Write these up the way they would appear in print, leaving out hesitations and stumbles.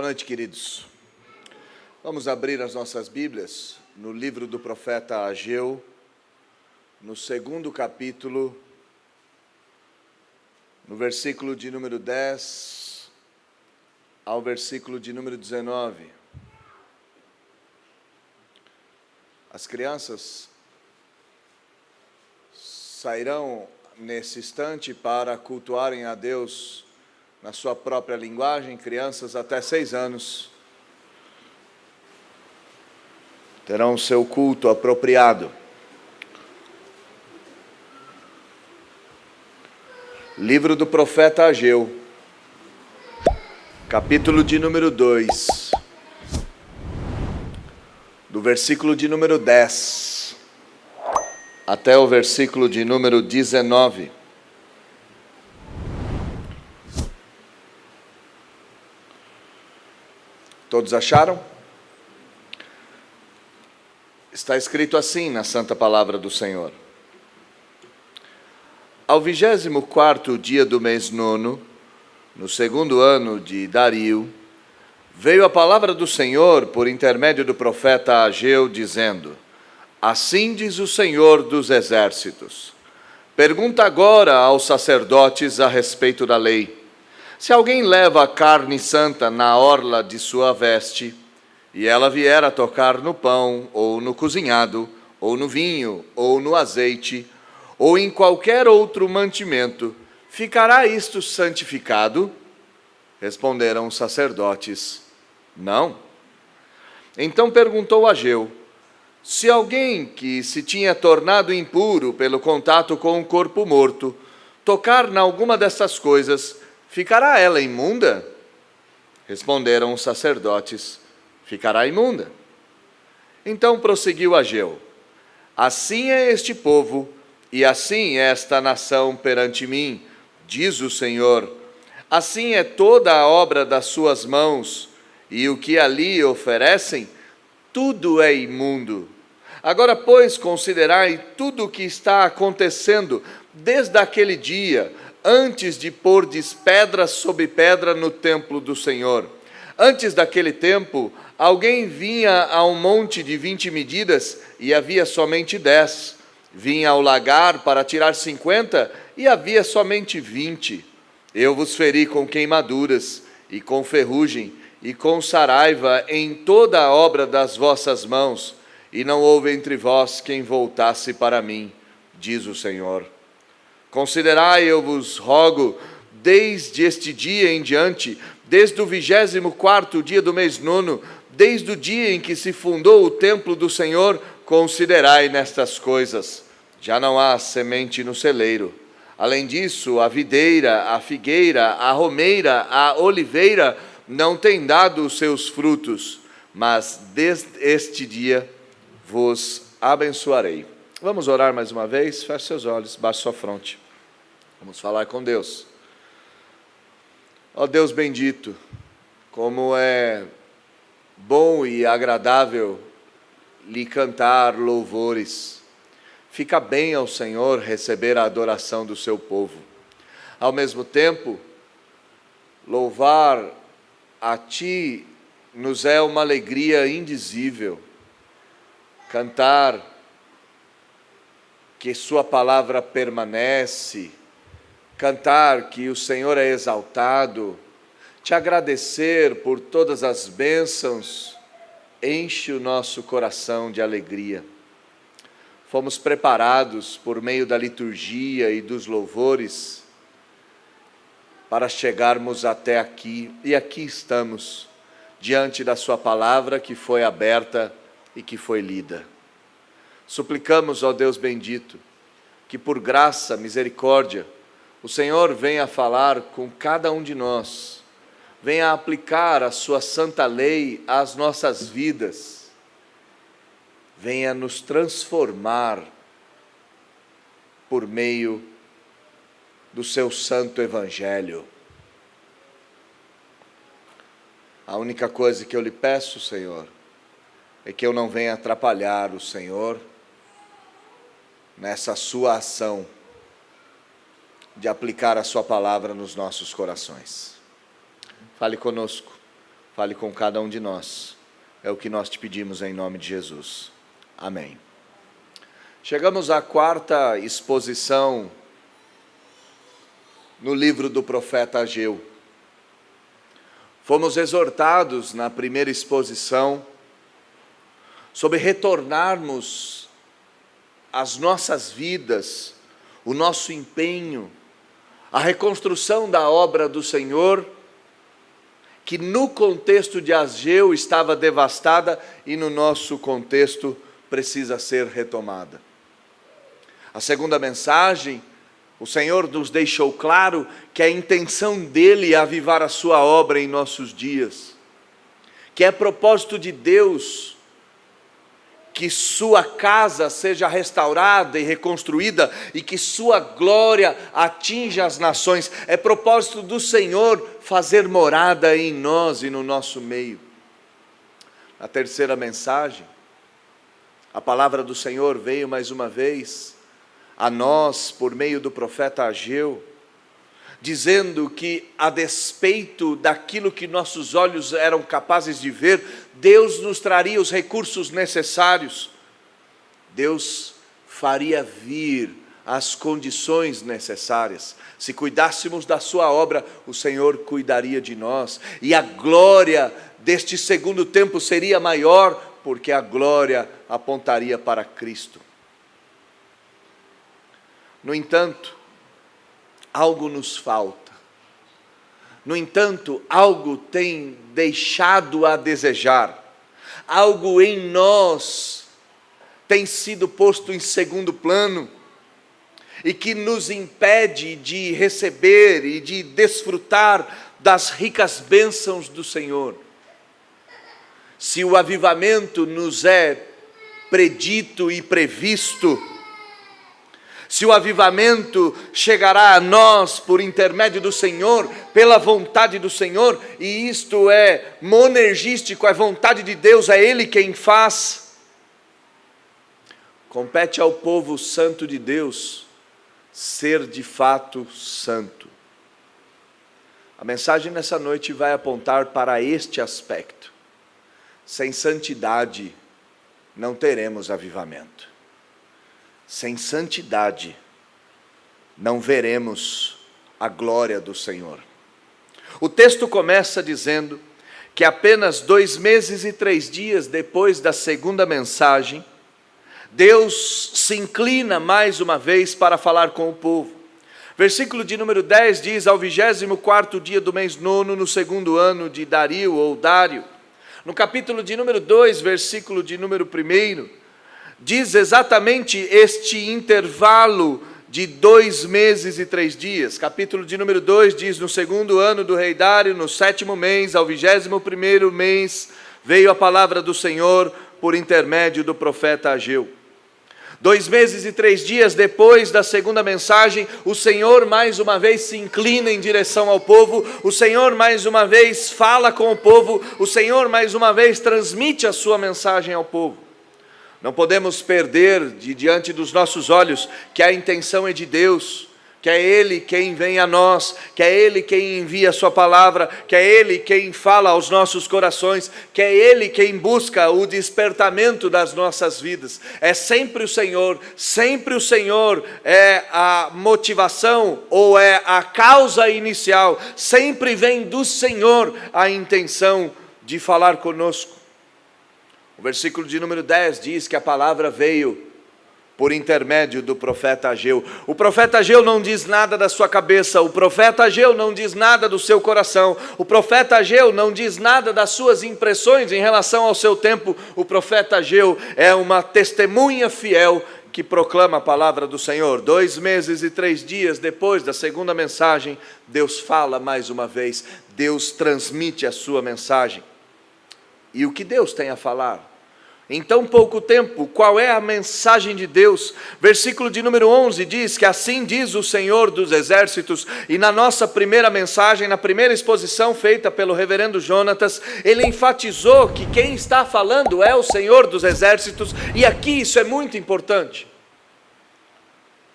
Boa noite, queridos. Vamos abrir as nossas Bíblias no livro do profeta Ageu, no 2º capítulo, no versículo de número 10 ao versículo de número 19. As crianças sairão nesse instante para cultuarem a Deus na sua própria linguagem. Crianças até 6 anos terão seu culto apropriado. Livro do profeta Ageu, capítulo de número 2, do versículo de número 10 até o versículo de número 19. Todos acharam? Está escrito assim na Santa Palavra do Senhor. Ao 24º dia do mês nono, no 2º ano de Dario, veio a palavra do Senhor por intermédio do profeta Ageu, dizendo: Assim diz o Senhor dos Exércitos: Pergunta agora aos sacerdotes a respeito da lei. Se alguém leva a carne santa na orla de sua veste, e ela vier a tocar no pão, ou no cozinhado, ou no vinho, ou no azeite, ou em qualquer outro mantimento, ficará isto santificado? Responderam os sacerdotes: Não. Então perguntou Ageu: Se alguém que se tinha tornado impuro pelo contato com o corpo morto, tocar em alguma dessas coisas, ficará ela imunda? Responderam os sacerdotes: Ficará imunda. Então prosseguiu Ageu: Assim é este povo, e assim é esta nação perante mim, diz o Senhor. Assim é toda a obra das suas mãos, e o que ali oferecem, tudo é imundo. Agora, pois, considerai tudo o que está acontecendo desde aquele dia, antes de pordes pedra sobre pedra no templo do Senhor. Antes daquele tempo, alguém vinha a um monte de 20 medidas e havia somente 10. Vinha ao lagar para tirar 50 e havia somente 20. Eu vos feri com queimaduras e com ferrugem e com saraiva em toda a obra das vossas mãos, e não houve entre vós quem voltasse para mim, diz o Senhor. Considerai, eu vos rogo, desde este dia em diante, desde o 24º dia do mês nono, desde o dia em que se fundou o templo do Senhor, considerai nestas coisas. Já não há semente no celeiro. Além disso, a videira, a figueira, a romeira, a oliveira não têm dado os seus frutos, mas desde este dia vos abençoarei. Vamos orar mais uma vez? Feche seus olhos, baixe sua fronte. Vamos falar com Deus. Ó Deus bendito, como é bom e agradável lhe cantar louvores. Fica bem ao Senhor receber a adoração do seu povo. Ao mesmo tempo, louvar a Ti nos é uma alegria indizível. Cantar que Sua palavra permanece, cantar que o Senhor é exaltado, te agradecer por todas as bênçãos, enche o nosso coração de alegria. Fomos preparados por meio da liturgia e dos louvores para chegarmos até aqui, e aqui estamos, diante da Sua palavra que foi aberta e que foi lida. Suplicamos, ó Deus bendito, que por graça, misericórdia, o Senhor venha falar com cada um de nós, venha aplicar a Sua santa lei às nossas vidas, venha nos transformar por meio do Seu santo Evangelho. A única coisa que eu lhe peço, Senhor, é que eu não venha atrapalhar o Senhor nessa Sua ação de aplicar a Sua palavra nos nossos corações. Fale conosco, fale com cada um de nós. É o que nós te pedimos em nome de Jesus. Amém. Chegamos à quarta exposição no livro do profeta Ageu. Fomos exortados na primeira exposição sobre retornarmos às nossas vidas, o nosso empenho, a reconstrução da obra do Senhor, que no contexto de Ageu estava devastada e no nosso contexto precisa ser retomada. A segunda mensagem, o Senhor nos deixou claro que a intenção dele é avivar a sua obra em nossos dias, que é propósito de Deus que sua casa seja restaurada e reconstruída e que sua glória atinja as nações. É propósito do Senhor fazer morada em nós e no nosso meio. A terceira mensagem, a palavra do Senhor veio mais uma vez a nós por meio do profeta Ageu, dizendo que, a despeito daquilo que nossos olhos eram capazes de ver, Deus nos traria os recursos necessários. Deus faria vir as condições necessárias. Se cuidássemos da sua obra, o Senhor cuidaria de nós. E a glória deste segundo tempo seria maior, porque a glória apontaria para Cristo. No entanto, algo nos falta. No entanto, algo tem deixado a desejar. Algo em nós tem sido posto em segundo plano e que nos impede de receber e de desfrutar das ricas bênçãos do Senhor. Se o avivamento nos é predito e previsto, se o avivamento chegará a nós por intermédio do Senhor, pela vontade do Senhor, e isto é monergístico, é vontade de Deus, é Ele quem faz, compete ao povo santo de Deus ser de fato santo. A mensagem nessa noite vai apontar para este aspecto. Sem santidade não teremos avivamento. Sem santidade, não veremos a glória do Senhor. O texto começa dizendo que apenas 2 meses e 3 dias depois da segunda mensagem, Deus se inclina mais uma vez para falar com o povo. Versículo de número 10 diz: ao 24º dia do mês nono, no segundo ano de Dario ou Dário. No capítulo de número 2, versículo de número 1, diz exatamente este intervalo de 2 meses e 3 dias. Capítulo de número 2 diz: no segundo ano do rei Dário, no 7º mês, ao 21º mês, veio a palavra do Senhor por intermédio do profeta Ageu. 2 meses e 3 dias depois da segunda mensagem, o Senhor mais uma vez se inclina em direção ao povo, o Senhor mais uma vez fala com o povo, o Senhor mais uma vez transmite a sua mensagem ao povo. Não podemos perder de diante dos nossos olhos que a intenção é de Deus, que é Ele quem vem a nós, que é Ele quem envia a sua palavra, que é Ele quem fala aos nossos corações, que é Ele quem busca o despertamento das nossas vidas. É sempre o Senhor é a motivação ou é a causa inicial, sempre vem do Senhor a intenção de falar conosco. O versículo de número 10 diz que a palavra veio por intermédio do profeta Ageu. O profeta Ageu não diz nada da sua cabeça, o profeta Ageu não diz nada do seu coração, o profeta Ageu não diz nada das suas impressões em relação ao seu tempo. O profeta Ageu é uma testemunha fiel que proclama a palavra do Senhor. 2 meses e 3 dias depois da segunda mensagem, Deus fala mais uma vez, Deus transmite a sua mensagem. E o que Deus tem a falar? Em tão pouco tempo, qual é a mensagem de Deus? Versículo de número 11 diz que assim diz o Senhor dos Exércitos, e na nossa primeira mensagem, na primeira exposição feita pelo reverendo Jonatas, ele enfatizou que quem está falando é o Senhor dos Exércitos, e aqui isso é muito importante.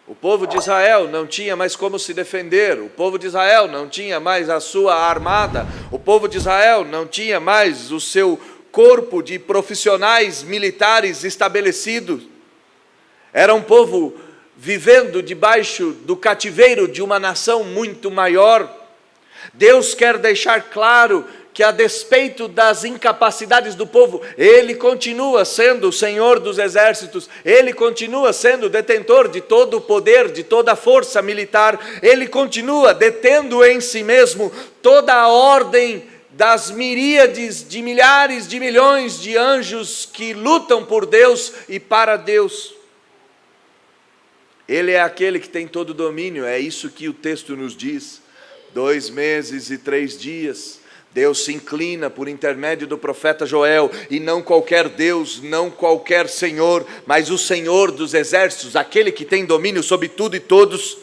O povo de Israel não tinha mais como se defender, o povo de Israel não tinha mais a sua armada, o povo de Israel não tinha mais o seu corpo de profissionais militares estabelecidos. Era um povo vivendo debaixo do cativeiro de uma nação muito maior. Deus quer deixar claro que, a despeito das incapacidades do povo, Ele continua sendo o Senhor dos exércitos, Ele continua sendo detentor de todo o poder, de toda a força militar, Ele continua detendo em si mesmo toda a ordem das miríades de milhares de milhões de anjos que lutam por Deus e para Deus. Ele é aquele que tem todo o domínio, é isso que o texto nos diz. 2 meses e 3 dias, Deus se inclina por intermédio do profeta Joel, e não qualquer Deus, não qualquer Senhor, mas o Senhor dos exércitos, aquele que tem domínio sobre tudo e todos,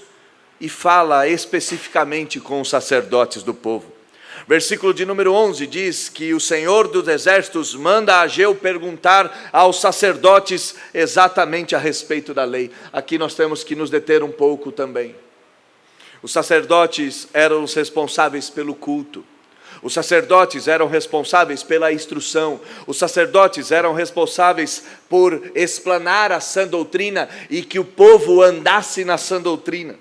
e fala especificamente com os sacerdotes do povo. Versículo de número 11 diz que o Senhor dos exércitos manda Ageu perguntar aos sacerdotes exatamente a respeito da lei. Aqui nós temos que nos deter um pouco também. Os sacerdotes eram os responsáveis pelo culto. Os sacerdotes eram responsáveis pela instrução. Os sacerdotes eram responsáveis por explanar a sã doutrina e que o povo andasse na sã doutrina.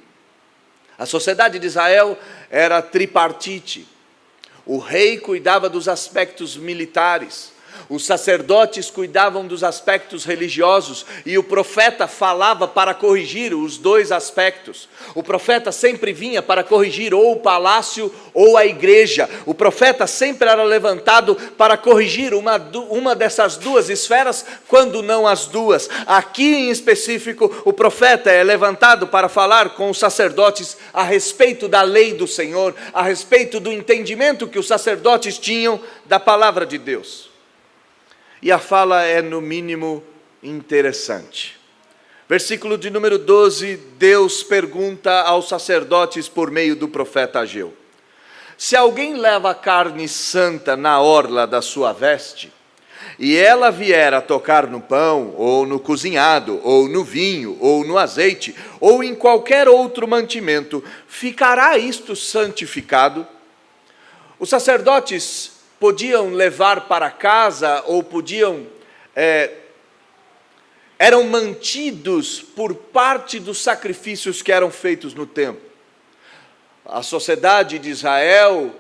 A sociedade de Israel era tripartite. O rei cuidava dos aspectos militares, os sacerdotes cuidavam dos aspectos religiosos e o profeta falava para corrigir os 2 aspectos. O profeta sempre vinha para corrigir ou o palácio ou a igreja. O profeta sempre era levantado para corrigir uma dessas 2 esferas, quando não as 2. Aqui em específico, o profeta é levantado para falar com os sacerdotes a respeito da lei do Senhor, a respeito do entendimento que os sacerdotes tinham da palavra de Deus. E a fala é, no mínimo, interessante. Versículo de número 12, Deus pergunta aos sacerdotes por meio do profeta Ageu: se alguém leva carne santa na orla da sua veste, e ela vier a tocar no pão, ou no cozinhado, ou no vinho, ou no azeite, ou em qualquer outro mantimento, ficará isto santificado? Os sacerdotes podiam levar para casa, ou eram mantidos por parte dos sacrifícios que eram feitos no templo. A sociedade de Israel,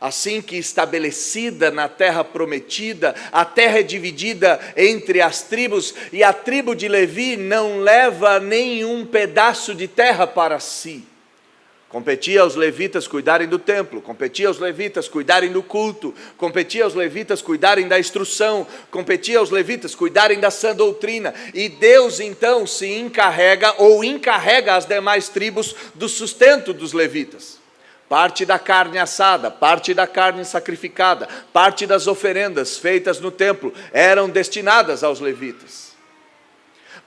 assim que estabelecida na terra prometida, a terra é dividida entre as tribos, e a tribo de Levi não leva nenhum pedaço de terra para si. Competia aos levitas cuidarem do templo, competia aos levitas cuidarem do culto, competia aos levitas cuidarem da instrução, competia aos levitas cuidarem da sã doutrina, e Deus então se encarrega as demais tribos do sustento dos levitas. Parte da carne assada, parte da carne sacrificada, parte das oferendas feitas no templo eram destinadas aos levitas.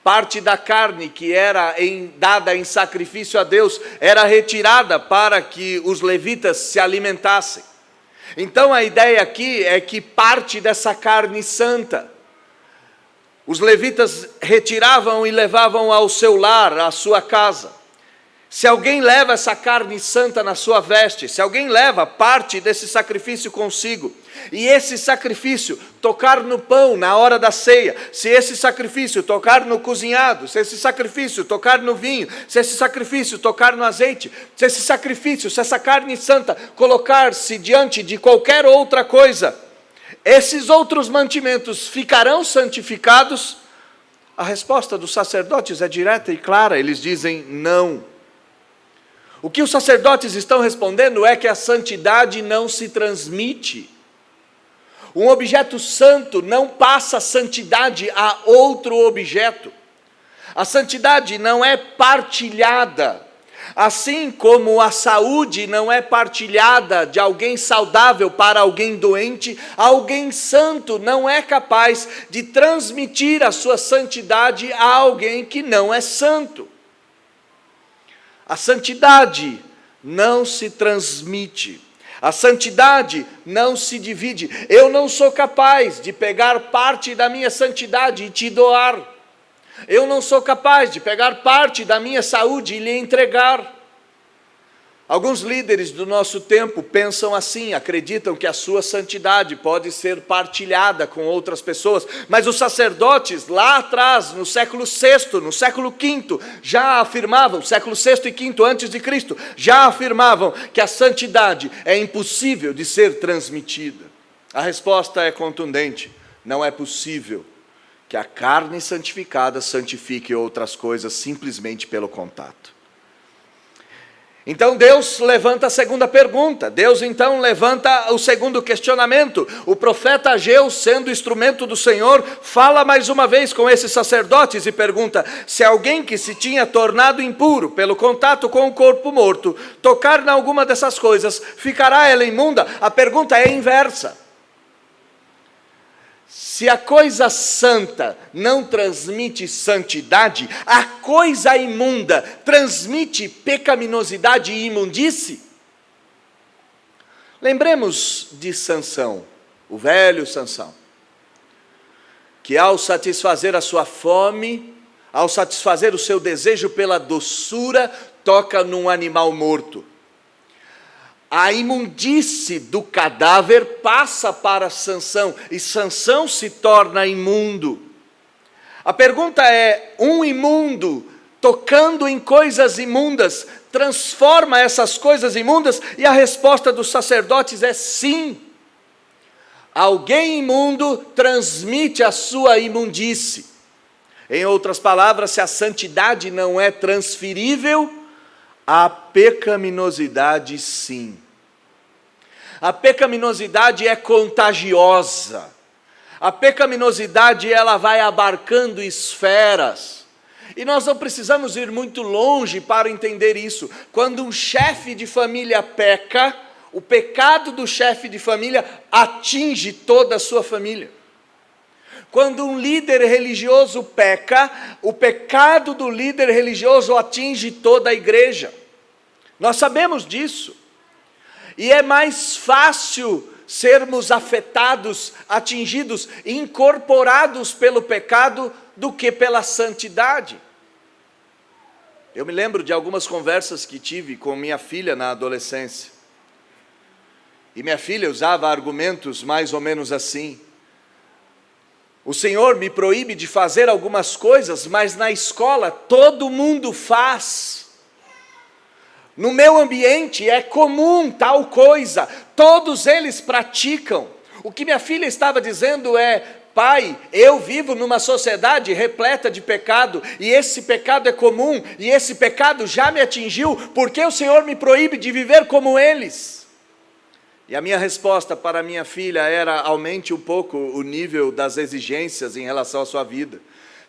Parte da carne que era dada em sacrifício a Deus era retirada para que os levitas se alimentassem. Então a ideia aqui é que parte dessa carne santa, os levitas retiravam e levavam ao seu lar, à sua casa. Se alguém leva essa carne santa na sua veste, se alguém leva parte desse sacrifício consigo, e esse sacrifício tocar no pão na hora da ceia, se esse sacrifício tocar no cozinhado, se esse sacrifício tocar no vinho, se esse sacrifício tocar no azeite, se essa carne santa colocar-se diante de qualquer outra coisa, esses outros mantimentos ficarão santificados? A resposta dos sacerdotes é direta e clara, eles dizem não. O que os sacerdotes estão respondendo é que a santidade não se transmite. Um objeto santo não passa santidade a outro objeto. A santidade não é partilhada. Assim como a saúde não é partilhada de alguém saudável para alguém doente, alguém santo não é capaz de transmitir a sua santidade a alguém que não é santo. A santidade não se transmite, a santidade não se divide. Eu não sou capaz de pegar parte da minha santidade e te doar. Eu não sou capaz de pegar parte da minha saúde e lhe entregar. Alguns líderes do nosso tempo pensam assim, acreditam que a sua santidade pode ser partilhada com outras pessoas, mas os sacerdotes lá atrás, no século VI, no século V, já afirmavam, século VI e V antes de Cristo, já afirmavam que a santidade é impossível de ser transmitida. A resposta é contundente: não é possível que a carne santificada santifique outras coisas simplesmente pelo contato. Então Deus levanta a segunda pergunta, Deus então levanta o segundo questionamento. O profeta Ageu, sendo instrumento do Senhor, fala mais uma vez com esses sacerdotes e pergunta: se alguém que se tinha tornado impuro pelo contato com o corpo morto tocar em alguma dessas coisas, ficará ela imunda? A pergunta é inversa. Se a coisa santa não transmite santidade, a coisa imunda transmite pecaminosidade e imundície? Lembremos de Sansão, o velho Sansão, que ao satisfazer a sua fome, ao satisfazer o seu desejo pela doçura, toca num animal morto. A imundície do cadáver passa para Sansão, e Sansão se torna imundo. A pergunta é: um imundo tocando em coisas imundas transforma essas coisas imundas? E a resposta dos sacerdotes é sim. Alguém imundo transmite a sua imundície. Em outras palavras, se a santidade não é transferível, a pecaminosidade sim. A pecaminosidade é contagiosa. A pecaminosidade, ela vai abarcando esferas. E nós não precisamos ir muito longe para entender isso. Quando um chefe de família peca, o pecado do chefe de família atinge toda a sua família. Quando um líder religioso peca, o pecado do líder religioso atinge toda a igreja. Nós sabemos disso. E é mais fácil sermos afetados, atingidos, incorporados pelo pecado do que pela santidade. Eu me lembro de algumas conversas que tive com minha filha na adolescência. E minha filha usava argumentos mais ou menos assim: o Senhor me proíbe de fazer algumas coisas, mas na escola todo mundo faz. No meu ambiente é comum tal coisa, todos eles praticam. O que minha filha estava dizendo é: pai, eu vivo numa sociedade repleta de pecado, e esse pecado é comum, e esse pecado já me atingiu, porque o Senhor me proíbe de viver como eles? E a minha resposta para a minha filha era: aumente um pouco o nível das exigências em relação à sua vida.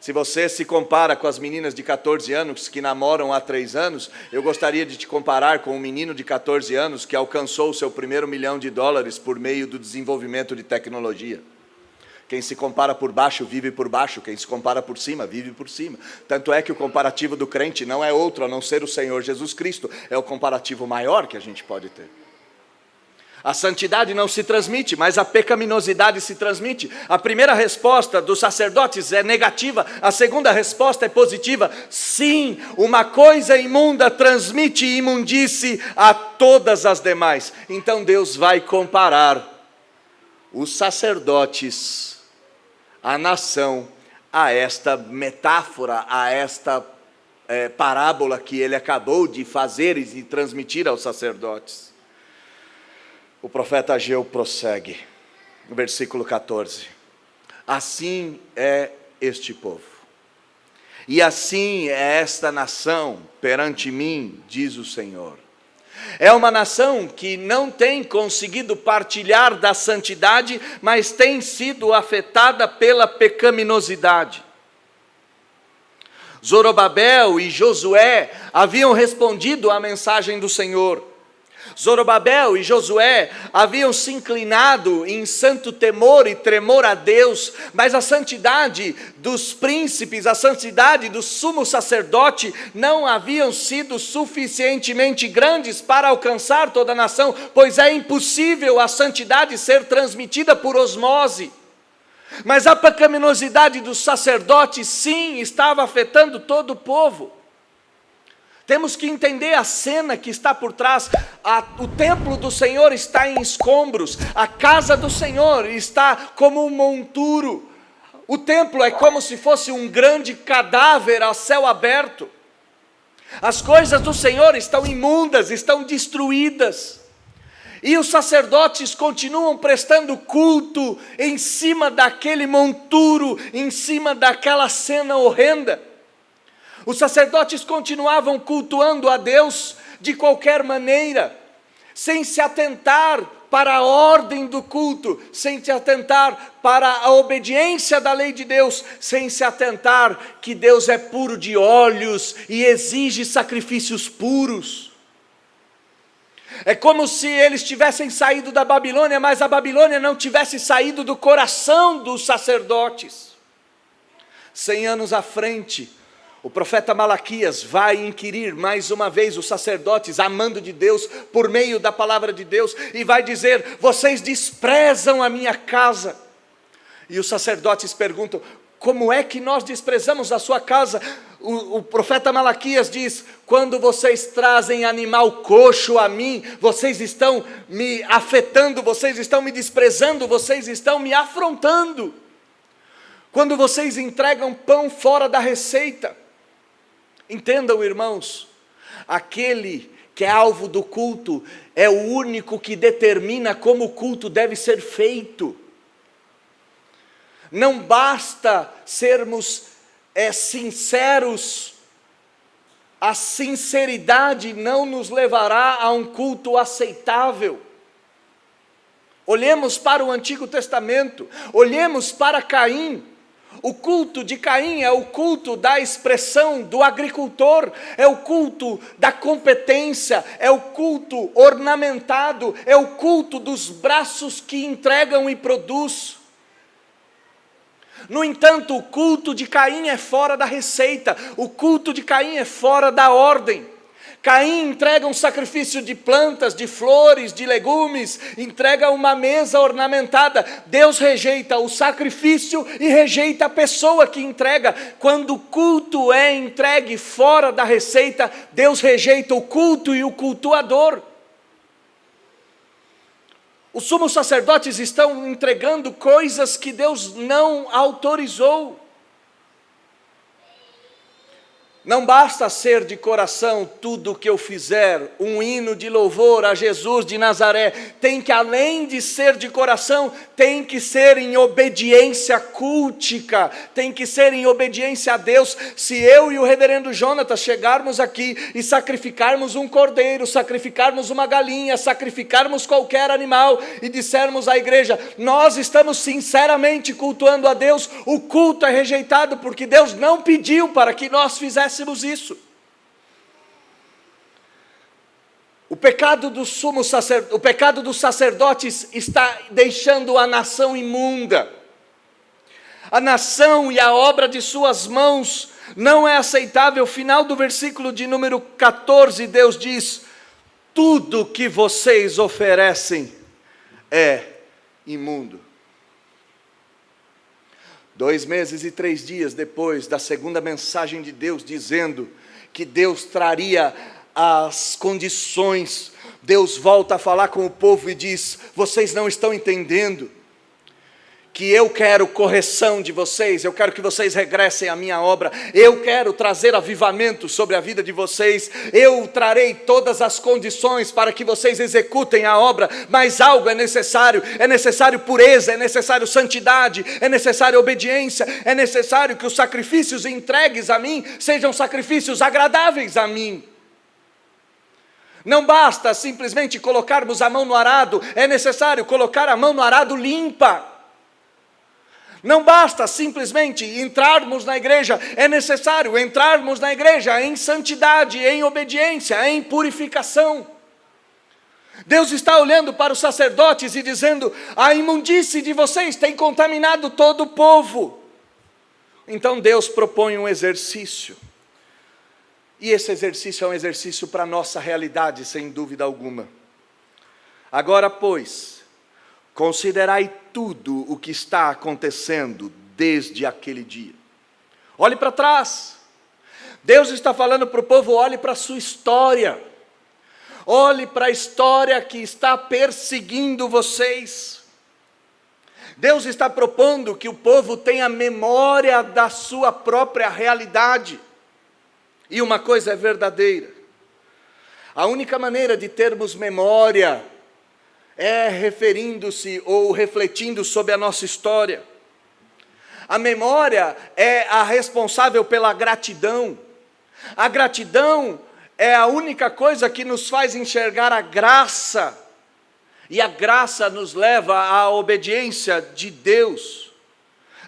Se você se compara com as meninas de 14 anos que namoram há 3 anos, eu gostaria de te comparar com um menino de 14 anos que alcançou o seu primeiro $1 milhão por meio do desenvolvimento de tecnologia. Quem se compara por baixo, vive por baixo. Quem se compara por cima, vive por cima. Tanto é que o comparativo do crente não é outro a não ser o Senhor Jesus Cristo. É o comparativo maior que a gente pode ter. A santidade não se transmite, mas a pecaminosidade se transmite. A primeira resposta dos sacerdotes é negativa, a segunda resposta é positiva. Sim, uma coisa imunda transmite imundície a todas as demais. Então Deus vai comparar os sacerdotes, a nação, a esta metáfora, a esta parábola que ele acabou de fazer e de transmitir aos sacerdotes. O profeta Ageu prossegue, no versículo 14: assim é este povo, e assim é esta nação perante mim, diz o Senhor. É uma nação que não tem conseguido partilhar da santidade, mas tem sido afetada pela pecaminosidade. Zorobabel e Josué haviam respondido à mensagem do Senhor. Zorobabel e Josué haviam se inclinado em santo temor e tremor a Deus, mas a santidade dos príncipes, a santidade do sumo sacerdote não haviam sido suficientemente grandes para alcançar toda a nação, pois é impossível a santidade ser transmitida por osmose. Mas a pecaminosidade dos sacerdotes, sim, estava afetando todo o povo. Temos que entender a cena que está por trás. O templo do Senhor está em escombros, a casa do Senhor está como um monturo. O templo é como se fosse um grande cadáver a céu aberto. As coisas do Senhor estão imundas, estão destruídas. E os sacerdotes continuam prestando culto em cima daquele monturo, em cima daquela cena horrenda. Os sacerdotes continuavam cultuando a Deus de qualquer maneira, sem se atentar para a ordem do culto, sem se atentar para a obediência da lei de Deus, sem se atentar que Deus é puro de olhos e exige sacrifícios puros. É como se eles tivessem saído da Babilônia, mas a Babilônia não tivesse saído do coração dos sacerdotes. 100 anos à frente, o profeta Malaquias vai inquirir mais uma vez os sacerdotes, amando de Deus, por meio da palavra de Deus, e vai dizer: vocês desprezam a minha casa. E os sacerdotes perguntam: como é que nós desprezamos a sua casa? O profeta Malaquias diz: quando vocês trazem animal coxo a mim, vocês estão me afetando, vocês estão me desprezando, vocês estão me afrontando. Quando vocês entregam pão fora da receita. Entendam, irmãos, aquele que é alvo do culto é o único que determina como o culto deve ser feito. Não basta sermos sinceros, a sinceridade não nos levará a um culto aceitável. Olhemos para o Antigo Testamento, olhemos para Caim. O culto de Caim é o culto da expressão do agricultor, é o culto da competência, é o culto ornamentado, é o culto dos braços que entregam e produz. No entanto, o culto de Caim é fora da receita, o culto de Caim é fora da ordem. Caim entrega um sacrifício de plantas, de flores, de legumes, entrega uma mesa ornamentada. Deus rejeita o sacrifício e rejeita a pessoa que entrega. Quando o culto é entregue fora da receita, Deus rejeita o culto e o cultuador. Os sumos sacerdotes estão entregando coisas que Deus não autorizou. Não basta ser de coração tudo o que eu fizer, um hino de louvor a Jesus de Nazaré. Tem que, além de ser de coração, tem que ser em obediência cultica, tem que ser em obediência a Deus. Se eu e o reverendo Jonatas chegarmos aqui e sacrificarmos um cordeiro, sacrificarmos uma galinha, sacrificarmos qualquer animal e dissermos à igreja: nós estamos sinceramente cultuando a Deus, o culto é rejeitado porque Deus não pediu para que nós fizéssemos isso. O pecado dos sacerdotes está deixando a nação imunda. A nação e a obra de suas mãos não é aceitável. Final do versículo de número 14, Deus diz: tudo que vocês oferecem é imundo. 2 meses e 3 dias depois da segunda mensagem de Deus, dizendo que Deus traria as condições, Deus volta a falar com o povo e diz: vocês não estão entendendo que eu quero correção de vocês, eu quero que vocês regressem à minha obra, eu quero trazer avivamento sobre a vida de vocês, eu trarei todas as condições para que vocês executem a obra, mas algo é necessário pureza, é necessário santidade, é necessário obediência, é necessário que os sacrifícios entregues a mim sejam sacrifícios agradáveis a mim. Não basta simplesmente colocarmos a mão no arado, é necessário colocar a mão no arado limpa. Não basta simplesmente entrarmos na igreja, é necessário entrarmos na igreja em santidade, em obediência, em purificação. Deus está olhando para os sacerdotes e dizendo: a imundície de vocês tem contaminado todo o povo. Então Deus propõe um exercício. E esse exercício é um exercício para a nossa realidade, sem dúvida alguma. Agora, pois, considerai tudo o que está acontecendo desde aquele dia. Olhe para trás. Deus está falando para o povo: olhe para a sua história. Olhe para a história que está perseguindo vocês. Deus está propondo que o povo tenha memória da sua própria realidade. E uma coisa é verdadeira: a única maneira de termos memória é referindo-se ou refletindo sobre a nossa história. A memória é a responsável pela gratidão. A gratidão é a única coisa que nos faz enxergar a graça. E a graça nos leva à obediência de Deus.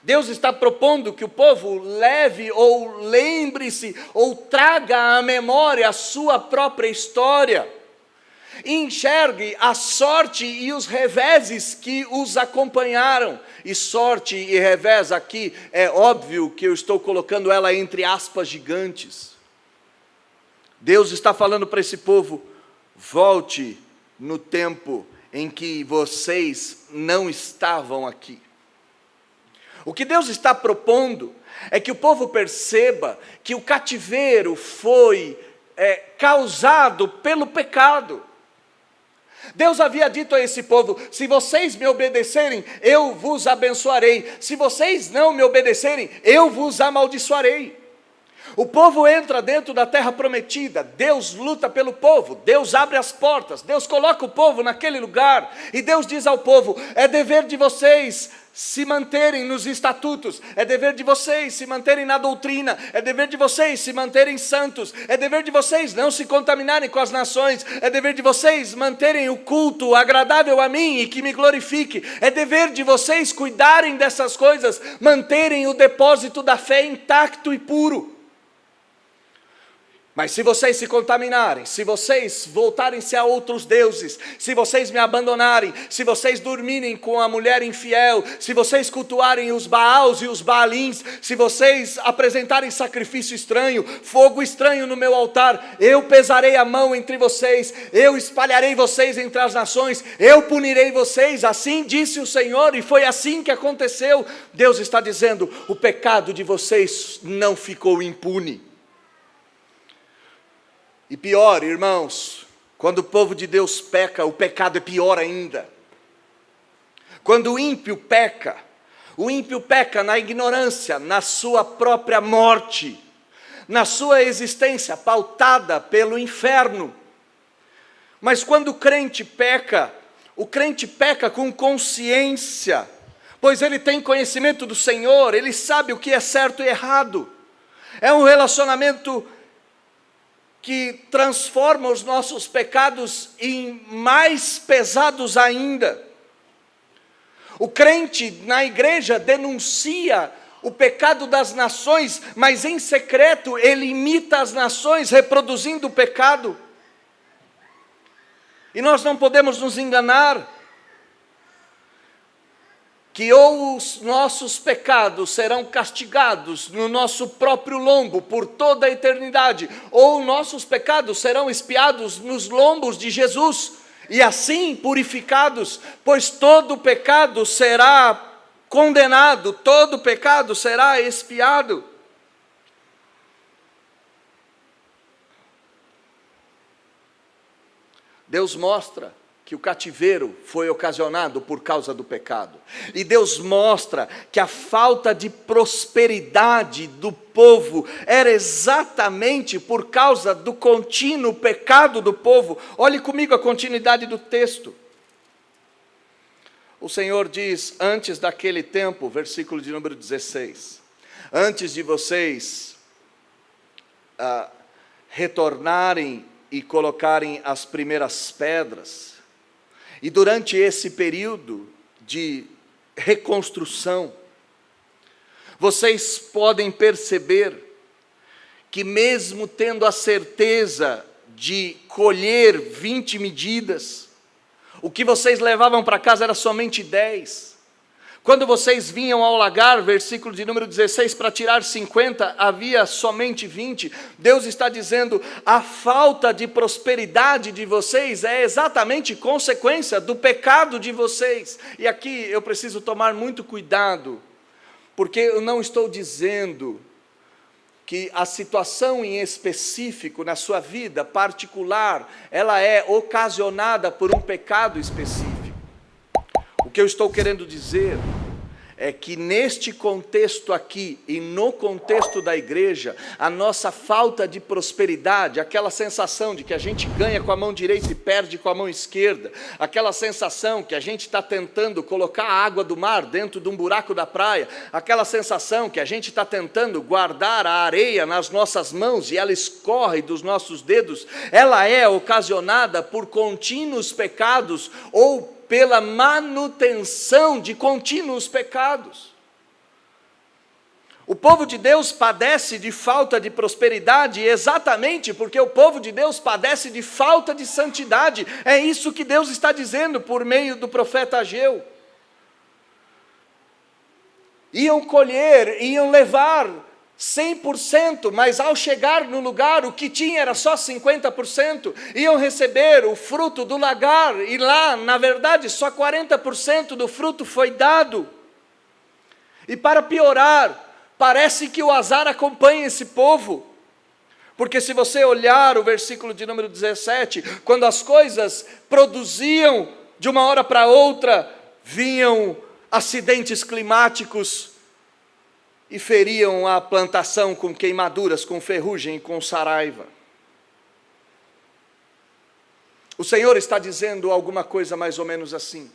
Deus está propondo que o povo leve ou lembre-se ou traga à memória a sua própria história. E enxergue a sorte e os reveses que os acompanharam. E sorte e revés aqui, é óbvio que eu estou colocando ela entre aspas gigantes. Deus está falando para esse povo: volte no tempo em que vocês não estavam aqui. O que Deus está propondo é que o povo perceba que o cativeiro foi causado pelo pecado. Deus havia dito a esse povo: se vocês me obedecerem, eu vos abençoarei. Se vocês não me obedecerem, eu vos amaldiçoarei. O povo entra dentro da terra prometida, Deus luta pelo povo, Deus abre as portas, Deus coloca o povo naquele lugar, e Deus diz ao povo: é dever de vocês se manterem nos estatutos, é dever de vocês se manterem na doutrina, é dever de vocês se manterem santos, é dever de vocês não se contaminarem com as nações, é dever de vocês manterem o culto agradável a mim e que me glorifique, é dever de vocês cuidarem dessas coisas, manterem o depósito da fé intacto e puro. Mas se vocês se contaminarem, se vocês voltarem-se a outros deuses, se vocês me abandonarem, se vocês dormirem com a mulher infiel, se vocês cultuarem os Baals e os Baalins, se vocês apresentarem sacrifício estranho, fogo estranho no meu altar, eu pesarei a mão entre vocês, eu espalharei vocês entre as nações, eu punirei vocês, assim disse o Senhor, e foi assim que aconteceu. Deus está dizendo: o pecado de vocês não ficou impune. E pior, irmãos, quando o povo de Deus peca, o pecado é pior ainda. Quando o ímpio peca na ignorância, na sua própria morte, na sua existência pautada pelo inferno. Mas quando o crente peca com consciência, pois ele tem conhecimento do Senhor, ele sabe o que é certo e errado. É um relacionamento que transforma os nossos pecados em mais pesados ainda. O crente na igreja denuncia o pecado das nações, mas em secreto ele imita as nações, reproduzindo o pecado. E nós não podemos nos enganar que ou os nossos pecados serão castigados no nosso próprio lombo por toda a eternidade, ou nossos pecados serão expiados nos lombos de Jesus, e assim purificados, pois todo pecado será condenado, todo pecado será expiado. Deus mostra que o cativeiro foi ocasionado por causa do pecado. E Deus mostra que a falta de prosperidade do povo era exatamente por causa do contínuo pecado do povo. Olhe comigo a continuidade do texto. O Senhor diz: antes daquele tempo, versículo de número 16, antes de vocês retornarem e colocarem as primeiras pedras, e durante esse período de reconstrução, vocês podem perceber que mesmo tendo a certeza de colher 20 medidas, o que vocês levavam para casa era somente 10. Quando vocês vinham ao lagar, versículo de número 16, para tirar 50, havia somente 20. Deus está dizendo, a falta de prosperidade de vocês é exatamente consequência do pecado de vocês. E aqui eu preciso tomar muito cuidado, porque eu não estou dizendo que a situação em específico, na sua vida particular, ela é ocasionada por um pecado específico. O que eu estou querendo dizer é que neste contexto aqui e no contexto da igreja, a nossa falta de prosperidade, aquela sensação de que a gente ganha com a mão direita e perde com a mão esquerda, aquela sensação que a gente está tentando colocar a água do mar dentro de um buraco da praia, aquela sensação que a gente está tentando guardar a areia nas nossas mãos e ela escorre dos nossos dedos, ela é ocasionada por contínuos pecados ou pela manutenção de contínuos pecados. O povo de Deus padece de falta de prosperidade exatamente porque o povo de Deus padece de falta de santidade. É isso que Deus está dizendo por meio do profeta Ageu. Iam colher, iam levar 100%, mas ao chegar no lugar o que tinha era só 50%, iam receber o fruto do lagar, e lá, na verdade, só 40% do fruto foi dado. E para piorar, parece que o azar acompanha esse povo, porque se você olhar o versículo de número 17, quando as coisas produziam de uma hora para outra, vinham acidentes climáticos, e feriam a plantação com queimaduras, com ferrugem e com saraiva. O Senhor está dizendo alguma coisa mais ou menos assim: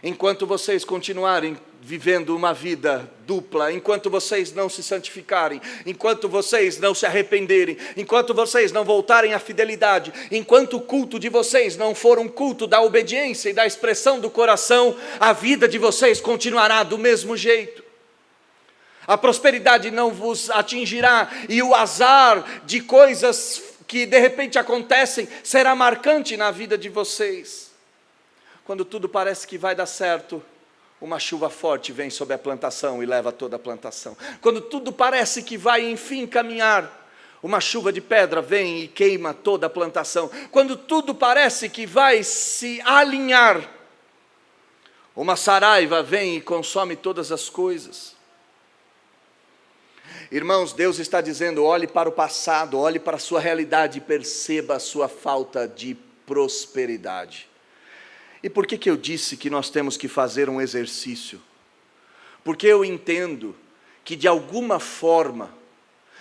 enquanto vocês continuarem vivendo uma vida dupla, enquanto vocês não se santificarem, enquanto vocês não se arrependerem, enquanto vocês não voltarem à fidelidade, enquanto o culto de vocês não for um culto da obediência e da expressão do coração, a vida de vocês continuará do mesmo jeito. A prosperidade não vos atingirá, e o azar de coisas que de repente acontecem será marcante na vida de vocês. Quando tudo parece que vai dar certo, uma chuva forte vem sobre a plantação e leva toda a plantação. Quando tudo parece que vai enfim caminhar, uma chuva de pedra vem e queima toda a plantação. Quando tudo parece que vai se alinhar, uma saraiva vem e consome todas as coisas. Irmãos, Deus está dizendo, olhe para o passado, olhe para a sua realidade e perceba a sua falta de prosperidade. E por que eu disse que nós temos que fazer um exercício? Porque eu entendo que de alguma forma,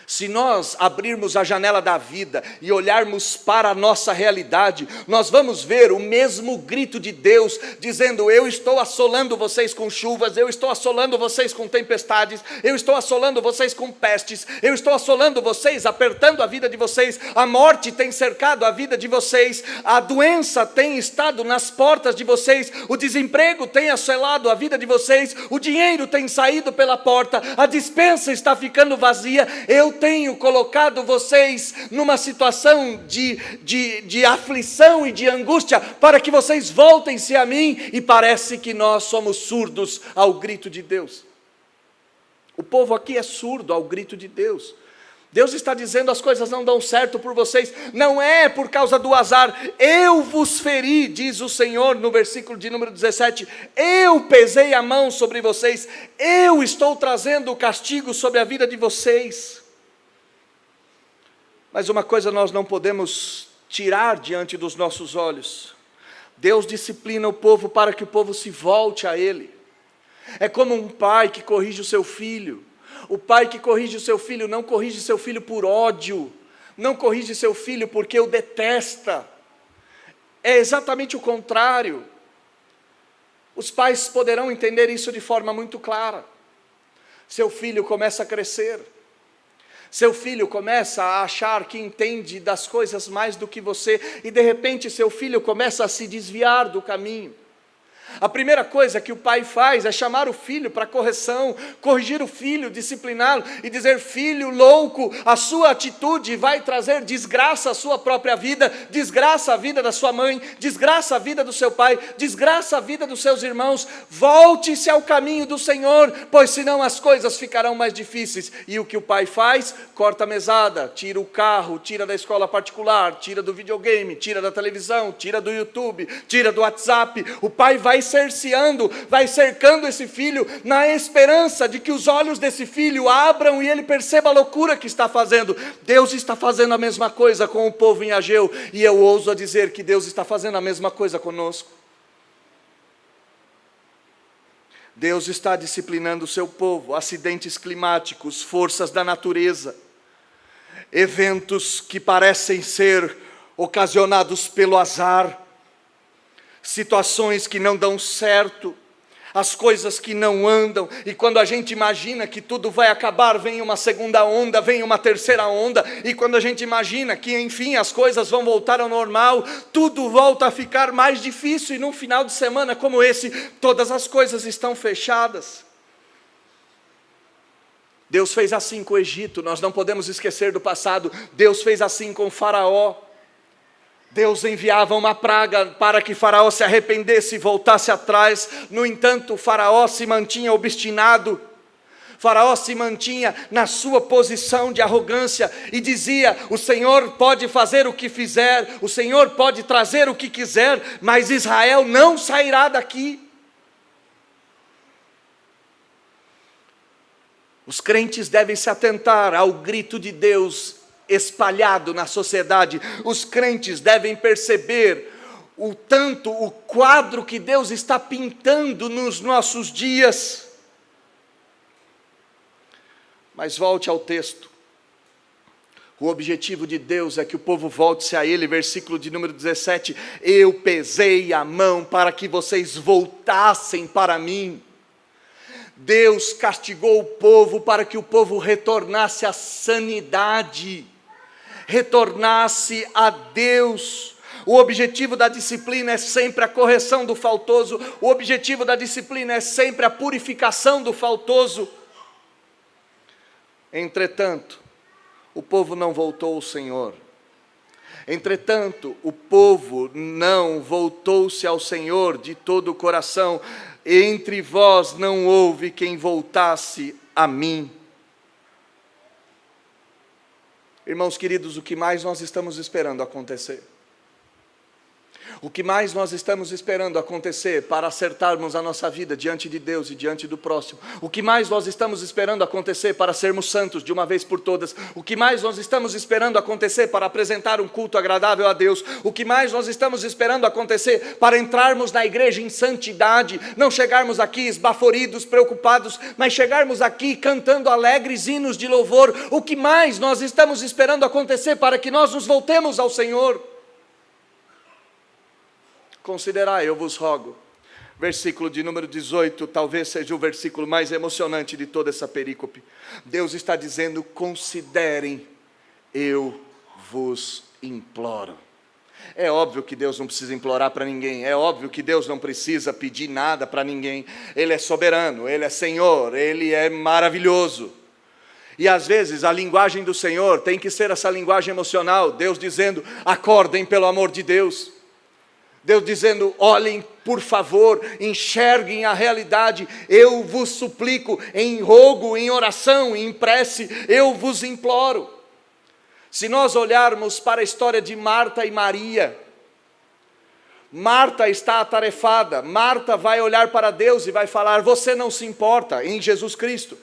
se nós abrirmos a janela da vida e olharmos para a nossa realidade, nós vamos ver o mesmo grito de Deus, dizendo, eu estou assolando vocês com chuvas, eu estou assolando vocês com tempestades, eu estou assolando vocês com pestes, eu estou assolando vocês, apertando a vida de vocês, a morte tem cercado a vida de vocês, a doença tem estado nas portas de vocês, o desemprego tem assolado a vida de vocês, o dinheiro tem saído pela porta, a despensa está ficando vazia, eu tenho colocado vocês numa situação de aflição e de angústia, para que vocês voltem-se a mim, e parece que nós somos surdos ao grito de Deus. O povo aqui é surdo ao grito de Deus. Deus está dizendo, as coisas não dão certo por vocês, não é por causa do azar, eu vos feri, diz o Senhor no versículo de número 17, eu pesei a mão sobre vocês, eu estou trazendo o castigo sobre a vida de vocês. Mas uma coisa nós não podemos tirar diante dos nossos olhos: Deus disciplina o povo para que o povo se volte a Ele. É como um pai que corrige o seu filho. O pai que corrige o seu filho não corrige seu filho por ódio, não corrige seu filho porque o detesta. É exatamente o contrário. Os pais poderão entender isso de forma muito clara. Seu filho começa a crescer. Seu filho começa a achar que entende das coisas mais do que você, e de repente seu filho começa a se desviar do caminho. A primeira coisa que o pai faz é chamar o filho para correção, corrigir o filho, discipliná-lo e dizer: filho louco, a sua atitude vai trazer desgraça à sua própria vida, desgraça à vida da sua mãe, desgraça à vida do seu pai, desgraça à vida dos seus irmãos. Volte-se ao caminho do Senhor, pois senão as coisas ficarão mais difíceis. E o que o pai faz? Corta a mesada, tira o carro, tira da escola particular, tira do videogame, tira da televisão, tira do YouTube, tira do WhatsApp. O pai vai cerceando, vai cercando esse filho, na esperança de que os olhos desse filho abram e ele perceba a loucura que está fazendo. Deus está fazendo a mesma coisa com o povo em Ageu, e eu ouso a dizer que Deus está fazendo a mesma coisa conosco. Deus está disciplinando o seu povo, acidentes climáticos, forças da natureza, eventos que parecem ser ocasionados pelo azar, situações que não dão certo, as coisas que não andam, e quando a gente imagina que tudo vai acabar, vem uma segunda onda, vem uma terceira onda, e quando a gente imagina que enfim as coisas vão voltar ao normal, tudo volta a ficar mais difícil, e num final de semana como esse, todas as coisas estão fechadas. Deus fez assim com o Egito, nós não podemos esquecer do passado. Deus fez assim com o Faraó. Deus enviava uma praga para que Faraó se arrependesse e voltasse atrás. No entanto, Faraó se mantinha obstinado. Faraó se mantinha na sua posição de arrogância e dizia: o Senhor pode fazer o que fizer, o Senhor pode trazer o que quiser, mas Israel não sairá daqui. Os crentes devem se atentar ao grito de Deus espalhado na sociedade. Os crentes devem perceber o quadro que Deus está pintando nos nossos dias. Mas volte ao texto. O objetivo de Deus é que o povo volte-se a Ele. Versículo de número 17: eu pesei a mão para que vocês voltassem para mim. Deus castigou o povo para que o povo retornasse à sanidade, retornasse a Deus. O objetivo da disciplina é sempre a correção do faltoso, o objetivo da disciplina é sempre a purificação do faltoso. Entretanto, o povo não voltou ao Senhor. Entretanto, o povo não voltou-se ao Senhor de todo o coração. Entre vós não houve quem voltasse a mim. Irmãos queridos, o que mais nós estamos esperando acontecer? O que mais nós estamos esperando acontecer para acertarmos a nossa vida diante de Deus e diante do próximo? O que mais nós estamos esperando acontecer para sermos santos de uma vez por todas? O que mais nós estamos esperando acontecer para apresentar um culto agradável a Deus? O que mais nós estamos esperando acontecer para entrarmos na igreja em santidade? Não chegarmos aqui esbaforidos, preocupados, mas chegarmos aqui cantando alegres hinos de louvor. O que mais nós estamos esperando acontecer para que nós nos voltemos ao Senhor? Considerai, eu vos rogo. Versículo de número 18, talvez seja o versículo mais emocionante de toda essa perícope. Deus está dizendo: considerem, eu vos imploro. É óbvio que Deus não precisa implorar para ninguém, é óbvio que Deus não precisa pedir nada para ninguém. Ele é soberano, Ele é Senhor, Ele é maravilhoso. E às vezes a linguagem do Senhor tem que ser essa linguagem emocional. Deus dizendo: acordem pelo amor de Deus. Deus dizendo: olhem, por favor, enxerguem a realidade. Eu vos suplico, em rogo, em oração, em prece, eu vos imploro. Se nós olharmos para a história de Marta e Maria, Marta está atarefada. Marta vai olhar para Deus e vai falar: você não se importa, em Jesus Cristo.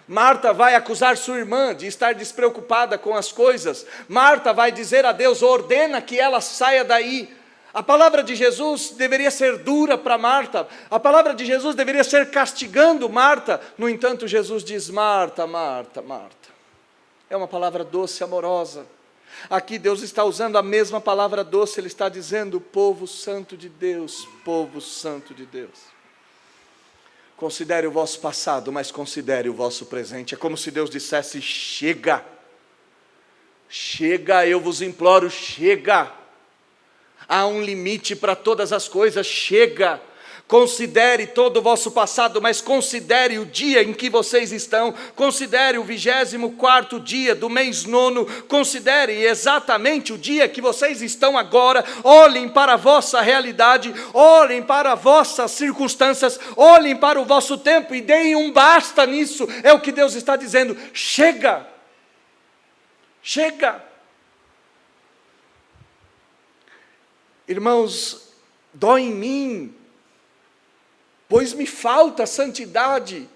Marta vai acusar sua irmã de estar despreocupada com as coisas. Marta vai dizer a Deus: ordena que ela saia daí. A palavra de Jesus deveria ser dura para Marta, a palavra de Jesus deveria ser castigando Marta. No entanto, Jesus diz: Marta, Marta, Marta. É uma palavra doce, amorosa. Aqui Deus está usando a mesma palavra doce. Ele está dizendo: povo santo de Deus, povo santo de Deus. Considere o vosso passado, mas considere o vosso presente. É como se Deus dissesse: chega, chega, eu vos imploro, chega. Há um limite para todas as coisas, chega. Considere todo o vosso passado, mas considere o dia em que vocês estão. Considere o 24º dia do mês 9. Considere exatamente o dia que vocês estão agora. Olhem para a vossa realidade, olhem para as vossas circunstâncias, olhem para o vosso tempo e deem um basta nisso. É o que Deus está dizendo. Chega! Chega! Irmãos, dói em mim, pois me falta santidade,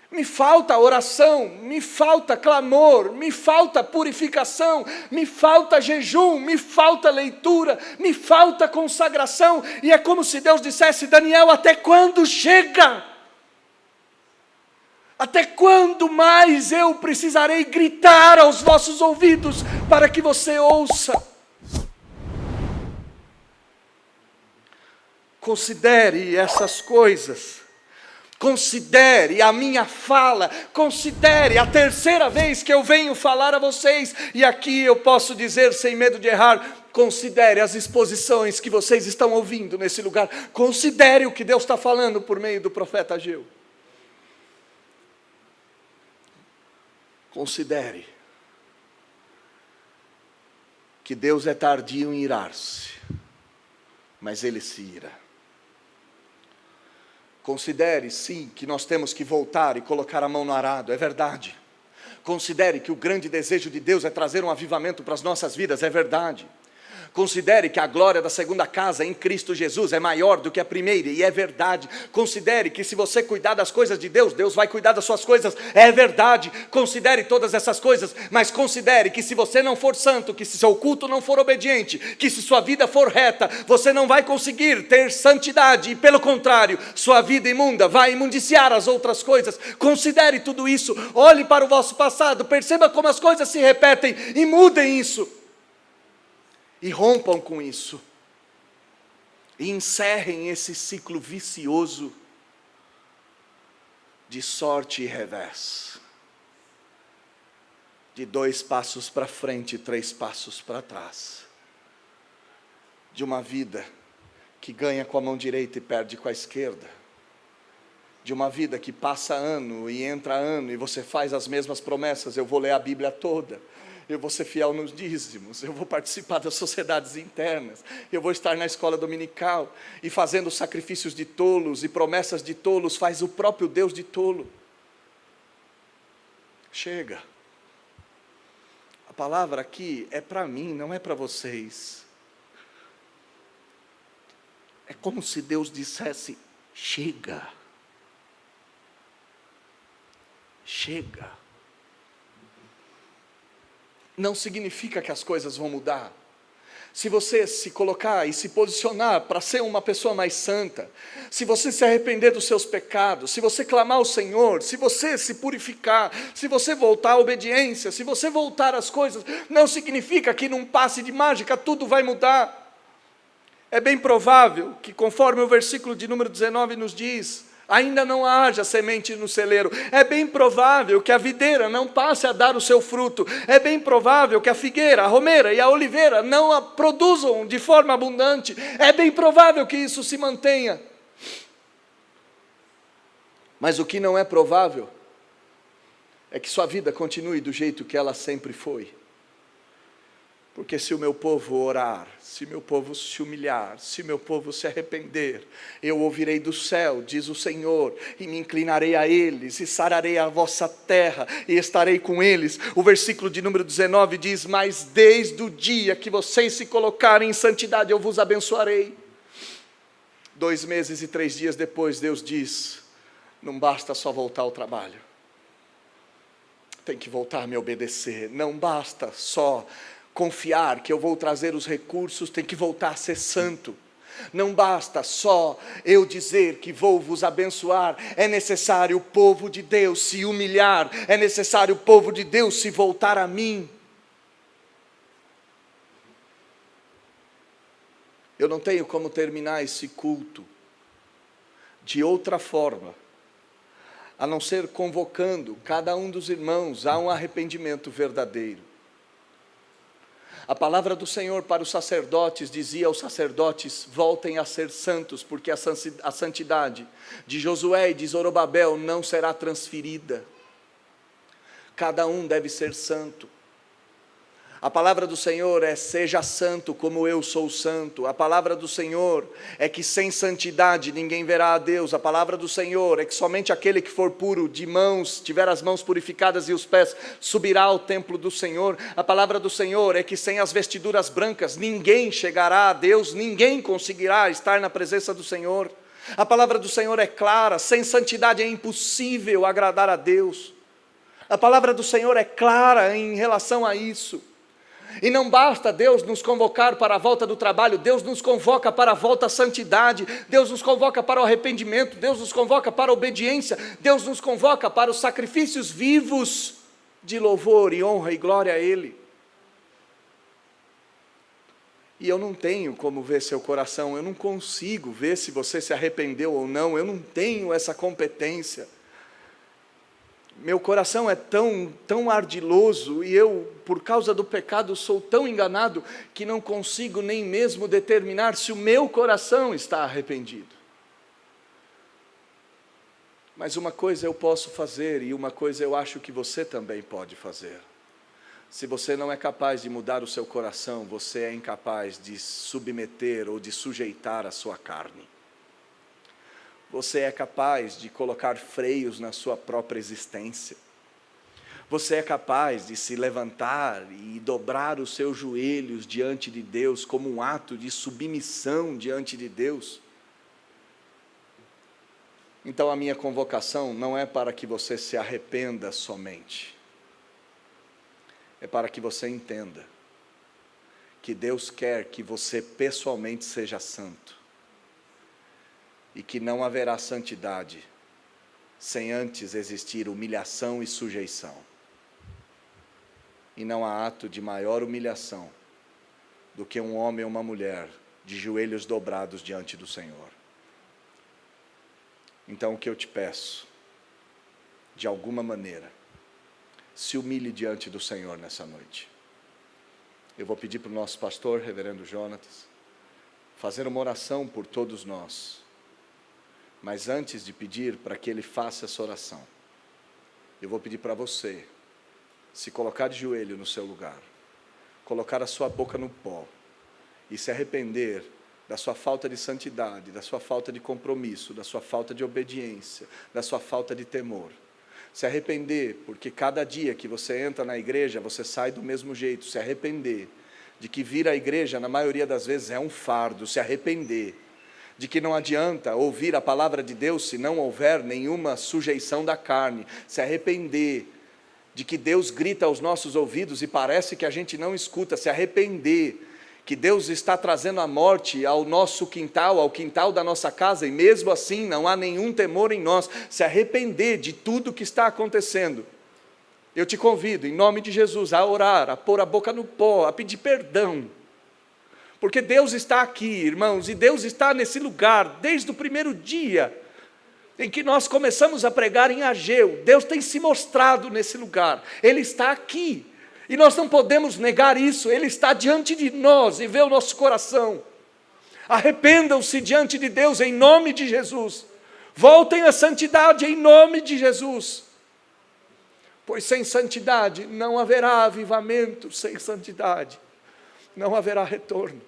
me falta oração, me falta clamor, me falta purificação, me falta jejum, me falta leitura, me falta consagração, e é como se Deus dissesse: Daniel, até quando chega? Até quando mais eu precisarei gritar aos vossos ouvidos para que você ouça? Considere essas coisas, considere a minha fala, considere a terceira vez que eu venho falar a vocês, e aqui eu posso dizer sem medo de errar, considere as exposições que vocês estão ouvindo nesse lugar, considere o que Deus está falando por meio do profeta Ageu. Considere que Deus é tardio em irar-se, mas Ele se ira. Considere, sim, que nós temos que voltar e colocar a mão no arado, é verdade. Considere que o grande desejo de Deus é trazer um avivamento para as nossas vidas, é verdade. Considere que a glória da segunda casa em Cristo Jesus é maior do que a primeira, e é verdade. Considere que se você cuidar das coisas de Deus, Deus vai cuidar das suas coisas, é verdade. Considere todas essas coisas, mas considere que se você não for santo, que se seu culto não for obediente, que se sua vida for reta, você não vai conseguir ter santidade, e pelo contrário, sua vida imunda vai imundiciar as outras coisas. Considere tudo isso, olhe para o vosso passado, perceba como as coisas se repetem e mudem isso. E rompam com isso, e encerrem esse ciclo vicioso de sorte e revés, de 2 passos para frente e 3 passos para trás, de uma vida que ganha com a mão direita e perde com a esquerda, de uma vida que passa ano e entra ano, e você faz as mesmas promessas: eu vou ler a Bíblia toda, eu vou ser fiel nos dízimos, eu vou participar das sociedades internas, eu vou estar na escola dominical, e fazendo sacrifícios de tolos e promessas de tolos, faz o próprio Deus de tolo. Chega. A palavra aqui é para mim, não é para vocês. É como se Deus dissesse: chega. Chega. Não significa que as coisas vão mudar. Se você se colocar e se posicionar para ser uma pessoa mais santa, se você se arrepender dos seus pecados, se você clamar ao Senhor, se você se purificar, se você voltar à obediência, se você voltar às coisas, não significa que num passe de mágica tudo vai mudar. É bem provável que, conforme o versículo de número 19 nos diz, ainda não haja semente no celeiro. É bem provável que a videira não passe a dar o seu fruto. É bem provável que a figueira, a romeira e a oliveira não a produzam de forma abundante. É bem provável que isso se mantenha. Mas o que não é provável é que sua vida continue do jeito que ela sempre foi. Porque se o meu povo orar, se meu povo se humilhar, se meu povo se arrepender, eu ouvirei do céu, diz o Senhor, e me inclinarei a eles, e sararei a vossa terra, e estarei com eles. O versículo de número 19 diz: mas desde o dia que vocês se colocarem em santidade, eu vos abençoarei. 2 meses e 3 dias depois, Deus diz: não basta só voltar ao trabalho, tem que voltar a me obedecer. Não basta só confiar que eu vou trazer os recursos, tem que voltar a ser santo. Não basta só eu dizer que vou vos abençoar, é necessário o povo de Deus se humilhar, é necessário o povo de Deus se voltar a mim. Eu não tenho como terminar esse culto de outra forma, a não ser convocando cada um dos irmãos a um arrependimento verdadeiro. A palavra do Senhor para os sacerdotes dizia aos sacerdotes: voltem a ser santos, porque a santidade de Josué e de Zorobabel não será transferida. Cada um deve ser santo. A palavra do Senhor é: seja santo como eu sou santo. A palavra do Senhor é que sem santidade ninguém verá a Deus. A palavra do Senhor é que somente aquele que for puro de mãos, tiver as mãos purificadas e os pés, subirá ao templo do Senhor. A palavra do Senhor é que sem as vestiduras brancas ninguém chegará a Deus, ninguém conseguirá estar na presença do Senhor. A palavra do Senhor é clara: sem santidade é impossível agradar a Deus. A palavra do Senhor é clara em relação a isso. E não basta Deus nos convocar para a volta do trabalho, Deus nos convoca para a volta à santidade, Deus nos convoca para o arrependimento, Deus nos convoca para a obediência, Deus nos convoca para os sacrifícios vivos de louvor e honra e glória a Ele. E eu não tenho como ver seu coração, eu não consigo ver se você se arrependeu ou não, eu não tenho essa competência. Meu coração é tão ardiloso e eu, por causa do pecado, sou tão enganado que não consigo nem mesmo determinar se o meu coração está arrependido. Mas uma coisa eu posso fazer e uma coisa eu acho que você também pode fazer. Se você não é capaz de mudar o seu coração, você é incapaz de submeter ou de sujeitar a sua carne. Você é capaz de colocar freios na sua própria existência. Você é capaz de se levantar e dobrar os seus joelhos diante de Deus como um ato de submissão diante de Deus. Então a minha convocação não é para que você se arrependa somente. É para que você entenda que Deus quer que você pessoalmente seja santo. E que não haverá santidade sem antes existir humilhação e sujeição. E não há ato de maior humilhação do que um homem ou uma mulher de joelhos dobrados diante do Senhor. Então o que eu te peço, de alguma maneira, se humilhe diante do Senhor nessa noite. Eu vou pedir para o nosso pastor, reverendo Jonatas, fazer uma oração por todos nós. Mas antes de pedir para que ele faça essa oração, eu vou pedir para você se colocar de joelho no seu lugar, colocar a sua boca no pó e se arrepender da sua falta de santidade, da sua falta de compromisso, da sua falta de obediência, da sua falta de temor. Se arrepender, porque cada dia que você entra na igreja, você sai do mesmo jeito. Se arrepender de que vir à igreja, na maioria das vezes, é um fardo. Se arrepender de que não adianta ouvir a palavra de Deus se não houver nenhuma sujeição da carne. Se arrepender de que Deus grita aos nossos ouvidos e parece que a gente não escuta. Se arrepender que Deus está trazendo a morte ao nosso quintal, ao quintal da nossa casa, e mesmo assim não há nenhum temor em nós. Se arrepender de tudo que está acontecendo. Eu te convido, em nome de Jesus, a orar, a pôr a boca no pó, a pedir perdão. Porque Deus está aqui, irmãos, e Deus está nesse lugar, desde o primeiro dia em que nós começamos a pregar em Ageu. Deus tem se mostrado nesse lugar, Ele está aqui, e nós não podemos negar isso. Ele está diante de nós e vê o nosso coração. Arrependam-se diante de Deus em nome de Jesus, voltem à santidade em nome de Jesus, pois sem santidade não haverá avivamento, sem santidade não haverá retorno.